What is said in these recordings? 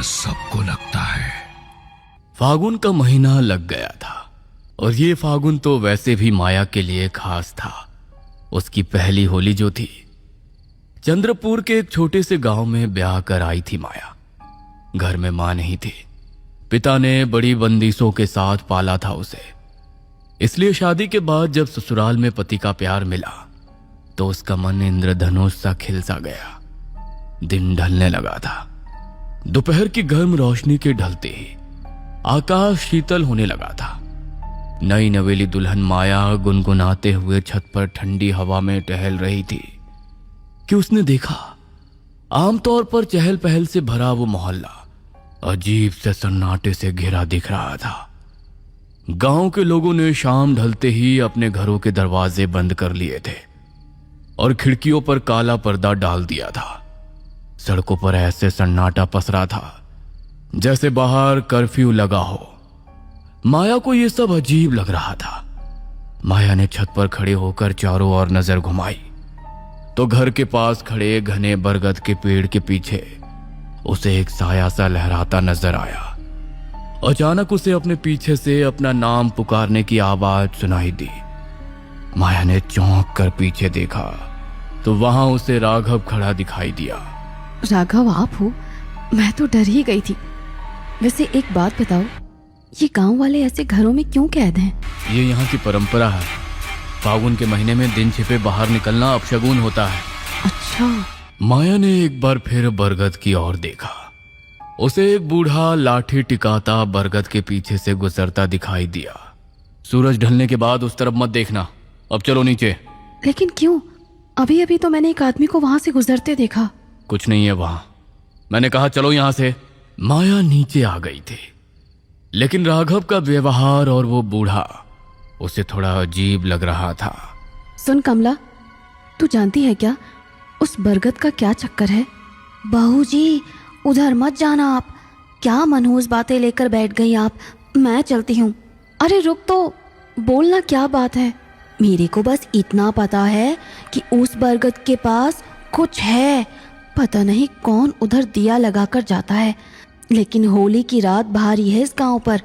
डर सबको लगता है। फागुन का महीना लग गया था और ये फागुन तो वैसे भी माया के लिए खास था। उसकी पहली होली जो थी, चंद्रपुर के एक छोटे से गांव में ब्याह कर आई थी माया। घर में मां नहीं थी। पिता ने बड़ी बंदिशों के साथ पाला था उसे, इसलिए शादी के बाद जब ससुराल में पति का प्यार मिला तो उसका मन इंद्रधनुष सा खिल सा गया। दिन ढलने लगा था। दोपहर की गर्म रोशनी के ढलते ही आकाश शीतल होने लगा था। नई नवेली दुल्हन माया गुनगुनाते हुए छत पर ठंडी हवा में टहल रही थी कि उसने देखा आमतौर पर चहल पहल से भरा वो मोहल्ला अजीब से सन्नाटे से घिरा दिख रहा था। गांव के लोगों ने शाम ढलते ही अपने घरों के दरवाजे बंद कर लिए थे और खिड़कियों पर काला पर्दा डाल दिया था। सड़कों पर ऐसे सन्नाटा पसरा था जैसे बाहर कर्फ्यू लगा हो। माया को यह सब अजीब लग रहा था। माया ने छत पर खड़े होकर चारों ओर नजर घुमाई तो घर के पास खड़े घने बरगद के पेड़ के पीछे उसे एक साया सा लहराता नजर आया। अचानक उसे अपने पीछे से अपना नाम पुकारने की आवाज सुनाई दी। माया ने चौंक कर पीछे देखा तो वहां उसे राघव खड़ा दिखाई दिया। राघव, आप हो? मैं तो डर ही गई थी। वैसे एक बात बताओ, ये गांव वाले ऐसे घरों में क्यों कैद हैं? ये यहाँ की परंपरा है। फागुन के महीने में दिन छिपे बाहर निकलना अपशगुन होता है। अच्छा। माया ने एक बार फिर बरगद की ओर देखा। उसे एक बूढ़ा लाठी टिकाता बरगद के पीछे से गुजरता दिखाई दिया। सूरज ढलने के बाद उस तरफ मत देखना, अब चलो नीचे। लेकिन क्यों? अभी अभी तो मैंने एक आदमी को वहां से गुजरते देखा। कुछ नहीं है वहां, मैंने कहा चलो यहां से। माया नीचे आ गई थी, लेकिन राघव का व्यवहार और वो बूढ़ा उसे थोड़ा अजीब लग रहा था। सुन कमला, तू जानती है क्या उस बरगद का क्या चक्कर है? बहू जी, उधर मत जाना आप। क्या मनहूस बातें लेकर बैठ गई आप। मैं चलती हूँ। अरे रुक तो, बोलना क्या बात है। मेरे को बस इतना पता है कि उस बरगद के पास कुछ है। पता नहीं कौन उधर दिया लगाकर जाता है, लेकिन होली की रात भारी है इस गांव पर।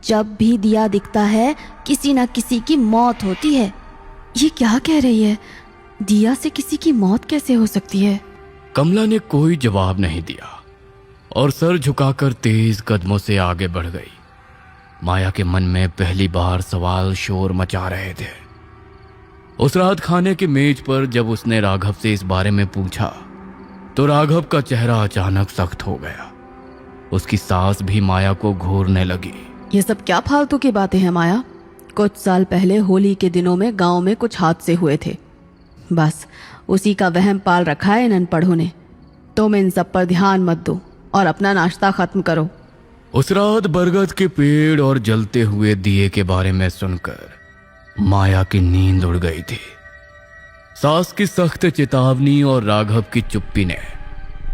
जब भी दिया दिखता है किसी न किसी की मौत होती है। ये क्या कह रही है? दिया से किसी की मौत कैसे हो सकती है? कमला ने कोई जवाब नहीं दिया और सर झुकाकर तेज कदमों से आगे बढ़ गई। माया के मन में पहली बार सवाल शोर मचा रहे थे। उस रात खाने की मेज पर जब उसने राघव से इस बारे में पूछा तो राघव का चेहरा अचानक सख्त हो गया। उसकी सांस भी माया को घूरने लगी। ये सब क्या फालतू की बातें हैं माया? कुछ साल पहले होली के दिनों में गांव में कुछ हादसे हुए थे, बस उसी का वहम पाल रखा है इन अनपढ़ों ने। तुम इन सब पर ध्यान मत दो और अपना नाश्ता खत्म करो। उस रात बरगद के पेड़ और जलते हुए दिए के बारे में सुनकर माया की नींद उड़ गई थी। सास की सख्त चेतावनी और राघव की चुप्पी ने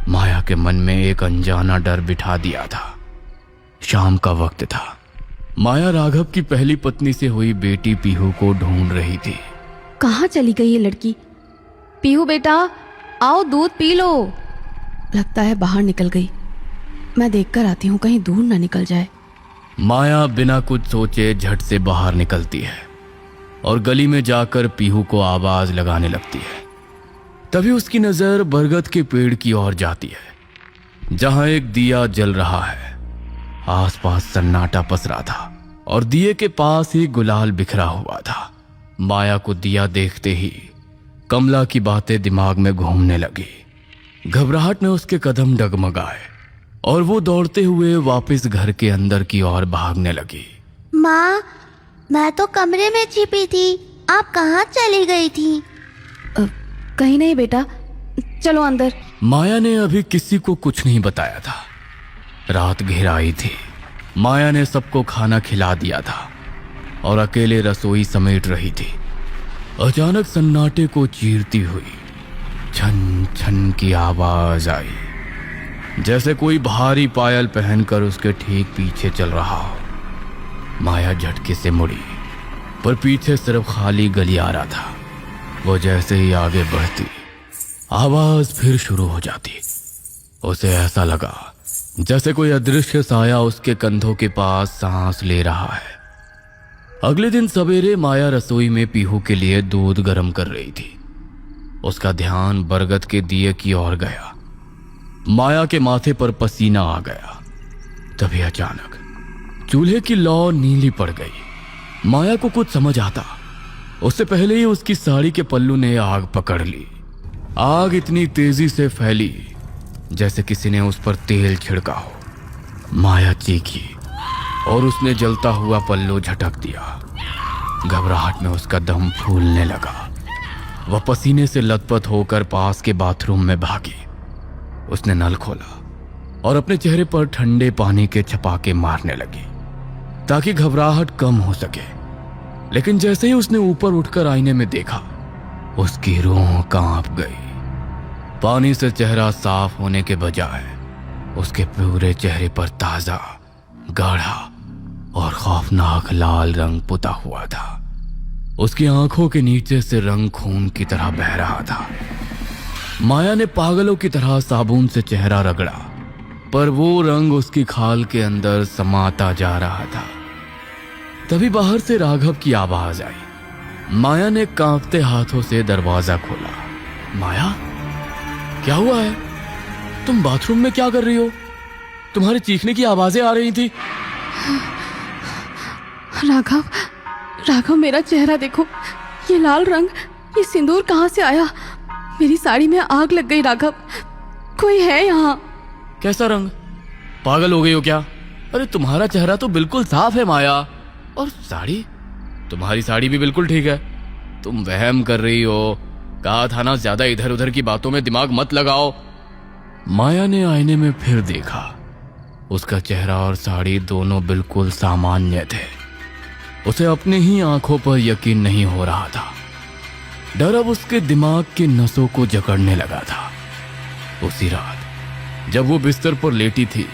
माया के मन में एक अनजाना डर बिठा दिया था। शाम का वक्त था। माया राघव की पहली पत्नी से हुई बेटी पीहू को ढूंढ रही थी। कहाँ चली गई ये लड़की? पीहू बेटा, आओ दूध पी लो। लगता है बाहर निकल गई। मैं देखकर आती हूँ, कहीं दूर ना निकल जाए। माया बिना कुछ सोचे झट से बाहर निकलती है और गली में जाकर पीहू को आवाज लगाने लगती है। तभी उसकी नजर बरगद के पेड़ की ओर जाती है, जहां एक दिया जल रहा है। आसपास सन्नाटा पसरा था और दिए के पास ही गुलाल बिखरा हुआ था। माया को दिया देखते ही कमला की बातें दिमाग में घूमने लगी। घबराहट में उसके कदम डगमगाए और वो दौड़ते हुए वापस घर के अंदर की ओर भागने लगी। माँ, मैं तो कमरे में छिपी थी, आप कहाँ चली गई थी? कहीं नहीं बेटा, चलो अंदर। माया ने अभी किसी को कुछ नहीं बताया था। रात घेराई थी। माया ने सबको खाना खिला दिया था और अकेले रसोई समेट रही थी। अचानक सन्नाटे को चीरती हुई छन छन की आवाज आई, जैसे कोई भारी पायल पहनकर उसके ठीक पीछे चल रहा हो। माया झटके से मुड़ी, पर पीछे सिर्फ खाली गलियारा था। वो जैसे ही आगे बढ़ती, आवाज फिर शुरू हो जाती। उसे ऐसा लगा जैसे कोई अदृश्य साया उसके कंधों के पास सांस ले रहा है। अगले दिन सवेरे माया रसोई में पीहू के लिए दूध गर्म कर रही थी। उसका ध्यान बरगद के दिए की ओर गया। माया के माथे पर पसीना आ गया। तभी अचानक चूल्हे की लौ नीली पड़ गई। माया को कुछ समझ आता उससे पहले ही उसकी साड़ी के पल्लू ने आग पकड़ ली। आग इतनी तेजी से फैली जैसे किसी ने उस पर तेल छिड़का हो। माया चीखी और उसने जलता हुआ पल्लू झटक दिया। घबराहट में उसका दम फूलने लगा। वह पसीने से लथपथ होकर पास के बाथरूम में भागी। उसने नल खोला और अपने चेहरे पर ठंडे पानी के छपाके मारने लगी ताकि घबराहट कम हो सके। लेकिन जैसे ही उसने ऊपर उठकर आईने में देखा, उसकी रूह कांप गई। पानी से चेहरा साफ होने के बजाय उसके पूरे चेहरे पर ताजा, गाढ़ा और खौफनाक लाल रंग पुता हुआ था। उसकी आंखों के नीचे से रंग खून की तरह बह रहा था। माया ने पागलों की तरह साबुन से चेहरा रगड़ा, पर वो रंग उसकी खाल के अंदर समाता जा रहा था। तभी बाहर से राघव की आवाज आई। माया ने कांपते हाथों से दरवाजा खोला। माया, क्या हुआ है? तुम बाथरूम में क्या कर रही हो? तुम्हारे चीखने की आवाजें आ रही थी। राघव, राघव मेरा चेहरा देखो, ये लाल रंग, ये सिंदूर कहाँ से आया? मेरी साड़ी में आग लग गई। राघव, कोई है यहाँ? कैसा रंग? पागल हो गई हो क्या? अरे तुम्हारा चेहरा तो बिल्कुल साफ है माया। और साड़ी? तुम्हारी साड़ी भी बिल्कुल ठीक है। तुम वहम कर रही हो। कहा था ना ज्यादा इधर उधर की बातों में दिमाग मत लगाओ। माया ने आईने में फिर देखा। उसका चेहरा और साड़ी दोनों बिल्कुल सामान्य थे। उसे अपने ही आंखों पर यकीन नहीं हो रहा था। डर अब उसके दिमाग की नसों को जकड़ने लगा था। उसी रात जब वो बिस्तर पर लेटी थी,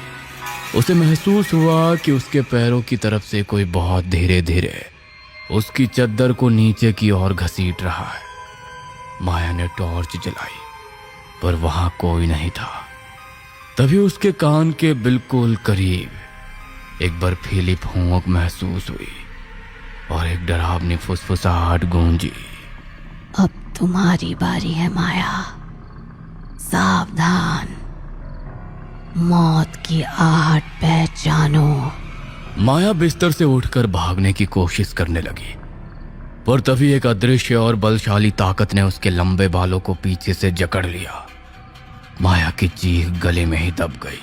उसे महसूस हुआ कि उसके पैरों की तरफ से कोई बहुत धीरे धीरे उसकी चद्दर को नीचे की ओर घसीट रहा है। माया ने टॉर्च जलाई, पर वहां कोई नहीं था। तभी उसके कान के बिल्कुल करीब एक बर्फीली फूंक महसूस हुई और एक डरावनी फुसफुसाहट गूंजी। अब तुम्हारी बारी है माया, सावधान, मौत की आहट पहचानो। माया बिस्तर से उठकर भागने की कोशिश करने लगी, पर तभी एक अदृश्य और बलशाली ताकत ने उसके लंबे बालों को पीछे से जकड़ लिया। माया की चीख गले में ही दब गई।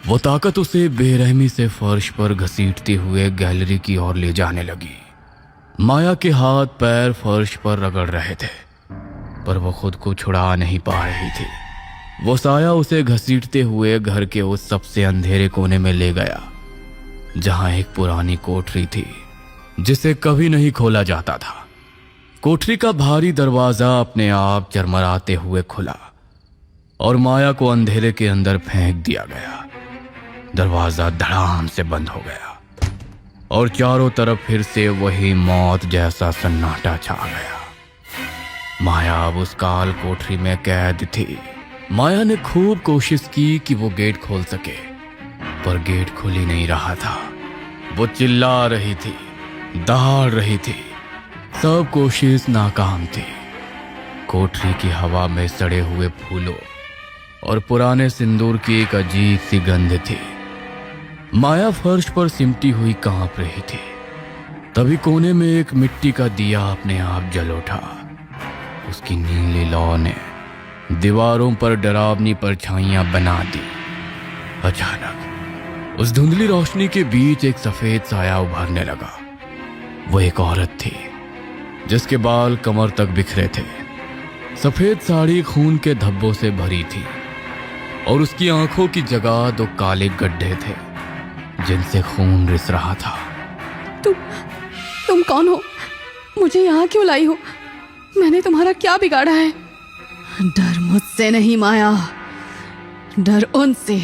वो ताकत उसे बेरहमी से फर्श पर घसीटते हुए गैलरी की ओर ले जाने लगी। माया के हाथ पैर फर्श पर रगड़ रहे थे, पर वो खुद को छुड़ा नहीं पा रही थी। वो साया उसे घसीटते हुए घर के उस सबसे अंधेरे कोने में ले गया, जहां एक पुरानी कोठरी थी जिसे कभी नहीं खोला जाता था। कोठरी का भारी दरवाजा अपने आप चरमराते हुए खुला और माया को अंधेरे के अंदर फेंक दिया गया। दरवाजा धड़ाम से बंद हो गया और चारों तरफ फिर से वही मौत जैसा सन्नाटा छा गया। माया अब उस काल कोठरी में कैद थी। माया ने खूब कोशिश की कि वो गेट खोल सके, पर गेट खुल ही नहीं रहा था। वो चिल्ला रही थी, दहाड़ रही थी, सब कोशिश नाकाम थी। कोठरी की हवा में सड़े हुए फूलों और पुराने सिंदूर की एक अजीब सी गंध थी। माया फर्श पर सिमटी हुई कांप रही थी। तभी कोने में एक मिट्टी का दिया अपने आप जल उठा। उसकी नीली लौ ने दीवारों पर डरावनी परछाइयां बना दी। अचानक उस धुंधली रोशनी के बीच एक सफेद साया उभरने लगा। वो एक औरत थी जिसके बाल कमर तक बिखरे थे। सफेद साड़ी खून के धब्बों से भरी थी और उसकी आंखों की जगह दो काले गड्ढे थे जिनसे खून रिस रहा था। तुम कौन हो? मुझे यहाँ क्यों लाई हो? मैंने तुम्हारा क्या बिगाड़ा है? डर मुझसे नहीं माया, डर उनसे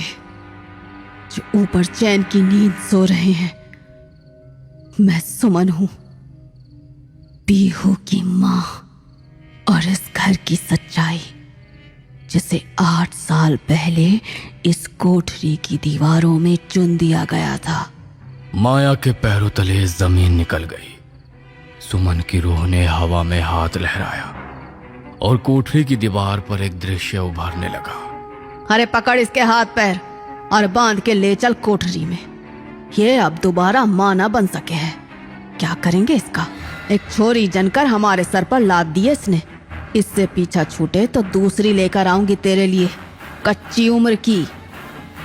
जो ऊपर चैन की नींद सो रहे हैं। मैं सुमन हूं, पीहू की माँ, और इस घर की सच्चाई जिसे 8 साल पहले इस कोठरी की दीवारों में चुन दिया गया था। माया के पैरों तले जमीन निकल गई। सुमन की रूह ने हवा में हाथ लहराया और कोठरी की दीवार पर एक दृश्य उभरने लगा। अरे पकड़ इसके हाथ पैर और बांध के ले चल कोठरी में। ये अब दोबारा मां ना बन सके है। क्या करेंगे इसका? एक छोरी जनकर हमारे सर पर लाद दिए इसने। इससे पीछा छूटे तो दूसरी लेकर आऊंगी तेरे लिए, कच्ची उम्र की।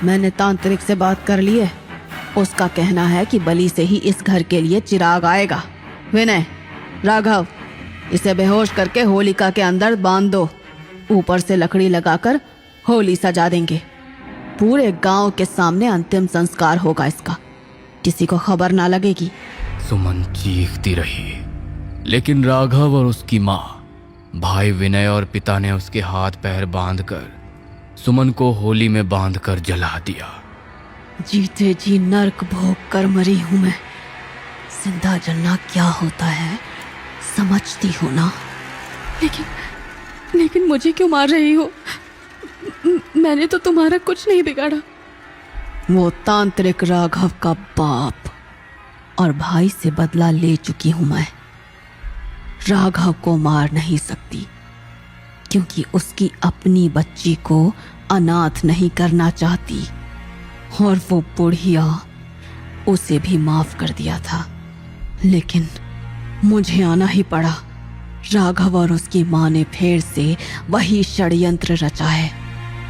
मैंने तांत्रिक से बात कर ली है। उसका कहना है कि बलि से ही इस घर के लिए चिराग आएगा। विनय, राघव, इसे बेहोश करके होलिका के अंदर बांध दो। ऊपर से लकड़ी लगाकर होली सजा देंगे। पूरे गांव के सामने अंतिम संस्कार होगा इसका, किसी को खबर ना लगेगी। सुमन चीखती रही, लेकिन राघव और उसकी माँ, भाई विनय और पिता ने उसके हाथ पैर बांधकर सुमन को होली में बांधकर जला दिया। जीते जी नर्क भोग कर मरी हूं मैं। जिंदा जलना क्या होता है समझती हो ना? लेकिन मुझे क्यों मार रही हो? मैंने तो तुम्हारा कुछ नहीं बिगाड़ा। वो तांत्रिक राघव का बाप और भाई से बदला ले चुकी हूं मैं। राघव को मार नहीं सकती क्योंकि उसकी अपनी बच्ची को अनाथ नहीं करना चाहती, और वो बुढ़िया उसे भी माफ कर दिया था। लेकिन मुझे आना ही पड़ा। राघव और उसकी माँ ने फिर से वही षड्यंत्र रचा है।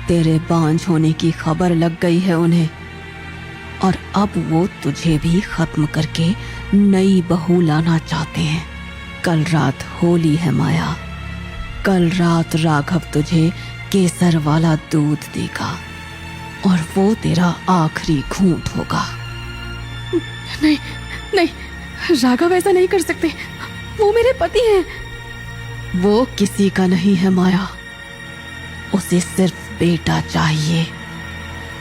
तेरे बांझ होने की खबर लग गई है उन्हें, और अब वो तुझे भी खत्म करके नई बहू लाना चाहते हैं। कल रात होली है माया। कल रात राघव तुझे केसर वाला दूध देगा और वो तेरा आखिरी घूंट होगा। नहीं नहीं, राघव ऐसा नहीं कर सकते। वो मेरे पति हैं। वो किसी का नहीं है माया। उसे सिर्फ बेटा चाहिए।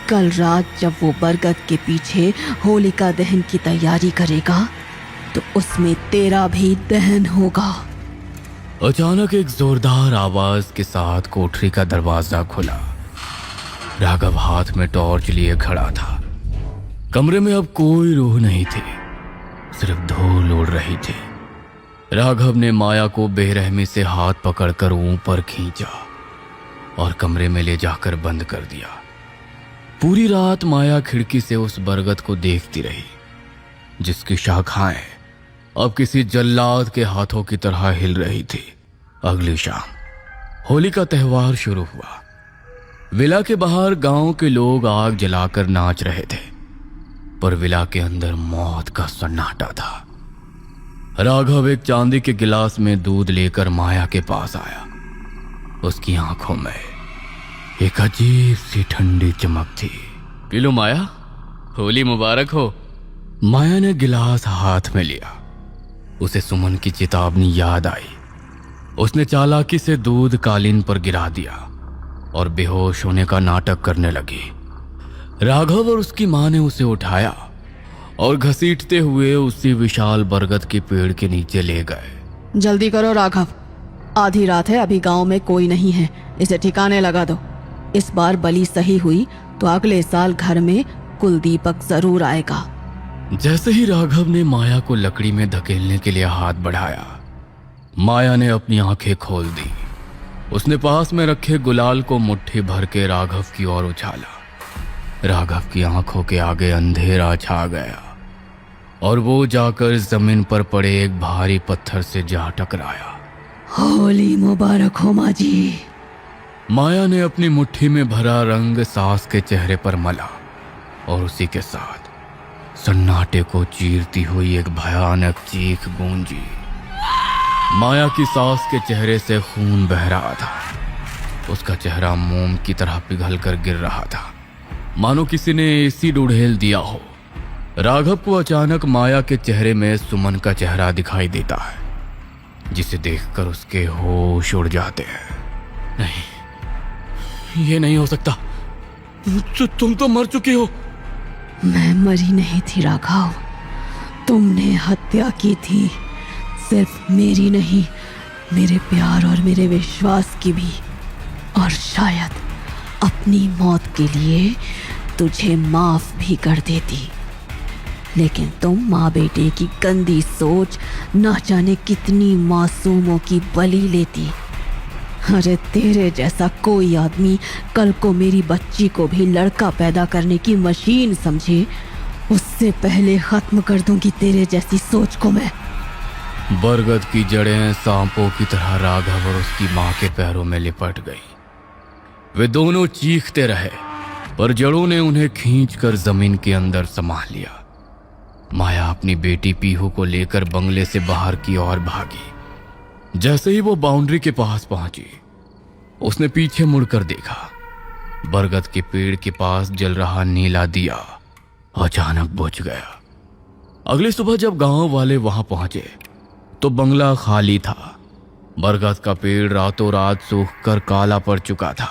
कल रात जब वो बरगद के पीछे होलिका दहन की तैयारी करेगा तो उसमें तेरा भी दहन होगा। अचानक एक जोरदार आवाज के साथ कोठरी का दरवाजा खुला। राघव हाथ में टॉर्च लिए खड़ा था। कमरे में अब कोई रूह नहीं थी, सिर्फ धूल उड़ रही थी। राघव ने माया को बेरहमी से हाथ पकड़कर ऊपर खींचा और कमरे में ले जाकर बंद कर दिया। पूरी रात माया खिड़की से उस बरगद को देखती रही, जिसकी शाखाएं अब किसी जल्लाद के हाथों की तरह हिल रही थी। अगली शाम होली का त्योहार शुरू हुआ। विला के बाहर गांव के लोग आग जलाकर नाच रहे थे, पर विला के अंदर मौत का सन्नाटा था। राघव एक चांदी के गिलास में दूध लेकर माया के पास आया। उसकी आंखों में एक अजीब सी ठंडी चमक थी। पी लो माया, होली मुबारक हो। माया ने गिलास हाथ में लिया। उसे सुमन की चेतावनी याद आई। उसने चालाकी से दूध कालीन पर गिरा दिया और बेहोश होने का नाटक करने लगी। राघव और उसकी मां ने उसे उठाया और घसीटते हुए उसी विशाल बरगद के पेड़ के नीचे ले गए। जल्दी करो राघव, आधी रात है, अभी गांव में कोई नहीं है। इसे ठिकाने लगा दो। इस बार बलि सही हुई तो अगले साल घर में कुल दीपक जरूर आएगा। जैसे ही राघव ने माया को लकड़ी में धकेलने के लिए हाथ बढ़ाया, माया ने अपनी आंखें खोल दी। उसने पास में रखे गुलाल को मुट्ठी भर के राघव की ओर उछाला। राघव की आंखों के आगे अंधेरा छा गया और वो जाकर जमीन पर पड़े एक भारी पत्थर से जा टकराया। होली मुबारक हो माँ जी। माया ने अपनी मुट्ठी में भरा रंग सास के चेहरे पर मला और उसी के साथ सन्नाटे को चीरती हुई एक भयानक चीख गूंजी। माया की सास के चेहरे से खून बह रहा था। उसका चेहरा मोम की तरह पिघल कर गिर रहा था, मानो किसी ने एसिड उड़ेल दिया हो। राघव को अचानक माया के चेहरे में सुमन का चेहरा दिखाई देता है, जिसे देखकर उसके होश उड़ जाते हैं। नहीं, ये नहीं हो सकता। तुम तो मर चुकी हो। मैं मरी नहीं थी राघव, तुमने हत्या की थी। सिर्फ मेरी नहीं, मेरे प्यार और मेरे विश्वास की भी। और शायद अपनी मौत के लिए तुझे माफ भी कर देती, लेकिन तुम माँ बेटे की गंदी सोच न जाने कितनी मासूमों की बलि लेती। अरे तेरे जैसा कोई आदमी कल को मेरी बच्ची को भी लड़का पैदा करने की मशीन समझे, उससे पहले खत्म कर दूंगी तेरे जैसी सोच को मैं। बरगद की जड़ें सांपों की तरह राघव और उसकी मां के पैरों में लिपट गई। वे दोनों चीखते रहे, पर जड़ों ने उन्हें खींचकर जमीन के अंदर समा लिया। माया अपनी बेटी पीहू को लेकर बंगले से बाहर की ओर भागी। जैसे ही वो बाउंड्री के पास पहुंची, उसने पीछे मुड़कर देखा। बरगद के पेड़ के पास जल रहा नीला दिया अचानक बुझ गया। अगली सुबह जब गांव वाले वहां पहुंचे तो बंगला खाली था। बरगद का पेड़ रातों रात सूखकर काला पड़ चुका था।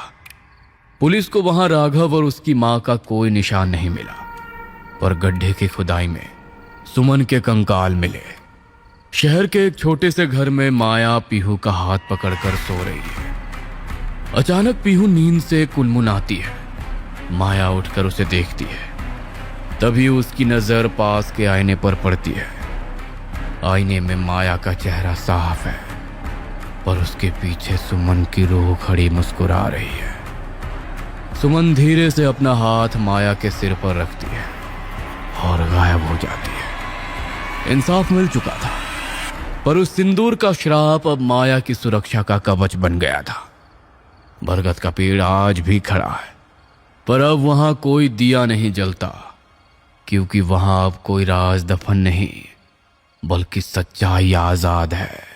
पुलिस को वहां राघव और उसकी मां का कोई निशान नहीं मिला, पर गड्ढे की खुदाई में सुमन के कंकाल मिले। शहर के एक छोटे से घर में माया पीहू का हाथ पकड़कर सो रही है। अचानक पीहू नींद से कुनमुनाती है। माया उठकर उसे देखती है। तभी उसकी नजर पास के आईने पर पड़ती है। आईने में माया का चेहरा साफ है, पर उसके पीछे सुमन की रूह खड़ी मुस्कुरा रही है। सुमन धीरे से अपना हाथ माया के सिर पर रखती है और गायब हो जाती है। इंसाफ मिल चुका था, पर उस सिंदूर का श्राप अब माया की सुरक्षा का कवच बन गया था। बरगद का पेड़ आज भी खड़ा है, पर अब वहां कोई दिया नहीं जलता, क्योंकि वहां अब कोई राज दफन नहीं, बल्कि सच्चाई आजाद है।